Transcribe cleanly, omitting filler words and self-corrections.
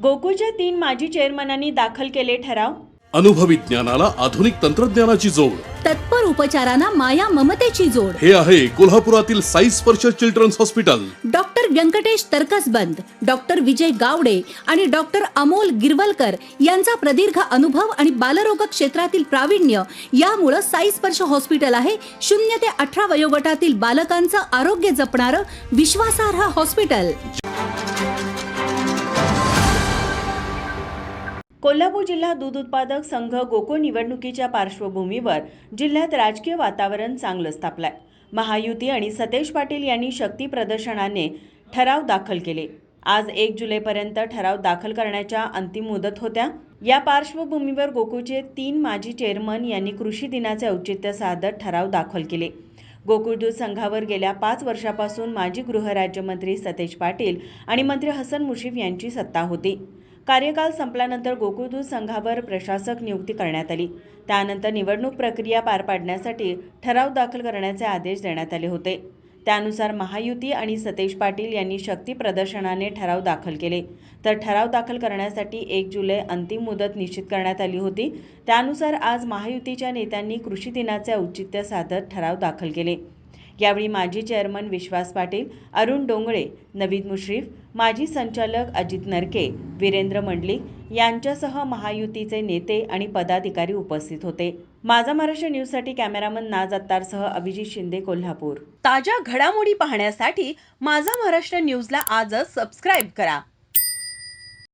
गोकुळच्या 3 माजी चेअरमनांनी दाखल केले ठराव। अनुभवी ज्ञानाला आधुनिक तंत्रज्ञानाची जोड, तत्पर उपचारांना माया ममतेची जोड। हे आहे कोल्हापुरातील Sai Sparsh children's hospital. Doctor Venkatesh Taraksaband, doctor Vijay Gawade आणि डॉक्टर अमोल गिरवलकर यांचा प्रदीर्घ अनुभव आणि बालरोग क्षेत्रातील प्रावीण्य यामुळे साई स्पर्श हॉस्पिटल आहे 0 ते 18 वयोगटातील बालकांचं आरोग्य जपणारं विश्वासार्ह हॉस्पिटल। कोल्हापूर जिल्हा दूध उत्पादक संघ गोकुळ निवडणुकीच्या पार्श्वभूमीवर जिल्ह्यात राजकीय वातावरण चांगलंच तापलंय। महायुती आणि सतेज पाटील यांनी शक्ती प्रदर्शनाने ठराव दाखल केले। आज 1 जुलैपर्यंत ठराव दाखल करण्याच्या अंतिम मुदत होत्या। या पार्श्वभूमीवर गोकुळचे 3 माजी चेअरमन यांनी कृषी दिनाचे औचित्य साधत ठराव दाखल केले। गोकुळ दूध संघावर गेल्या 5 वर्षापासून माजी गृहराज्यमंत्री सतेज पाटील आणि मंत्री हसन मुश्रीफ यांची सत्ता होती। कार्यकाल संपल्यानंतर गोकुळ दूध संघावर प्रशासक नियुक्ती करण्यात आली। त्यानंतर निवडणूक प्रक्रिया पार पाडण्यासाठी ठराव दाखल करण्याचे आदेश देण्यात आले होते। त्यानुसार महायुती आणि सतेज पाटील यांनी शक्ती प्रदर्शनाने ठराव दाखल केले। तर ठराव दाखल करण्यासाठी 1 जुलै अंतिम मुदत निश्चित करण्यात आली होती। त्यानुसार आज महायुतीच्या नेत्यांनी कृषी दिनाचे औचित्य साधत ठराव दाखल केले। यावेळी माजी चेअरमन विश्वास पाटील, अरुण डोंगळे, नवीद मुश्रीफ, माजी संचालक अजित नरके, वीरेंद्र मंडलिक यांच्यासह महायुतीचे नेते आणि पदाधिकारी उपस्थित होते। माझा महाराष्ट्र न्यूजसाठी कॅमेरामन नाज अत्तारसह अभिजित शिंदे, कोल्हापूर। ताज्या घडामोडी पाहण्यासाठी माझा महाराष्ट्र न्यूजला आजच सबस्क्राईब करा।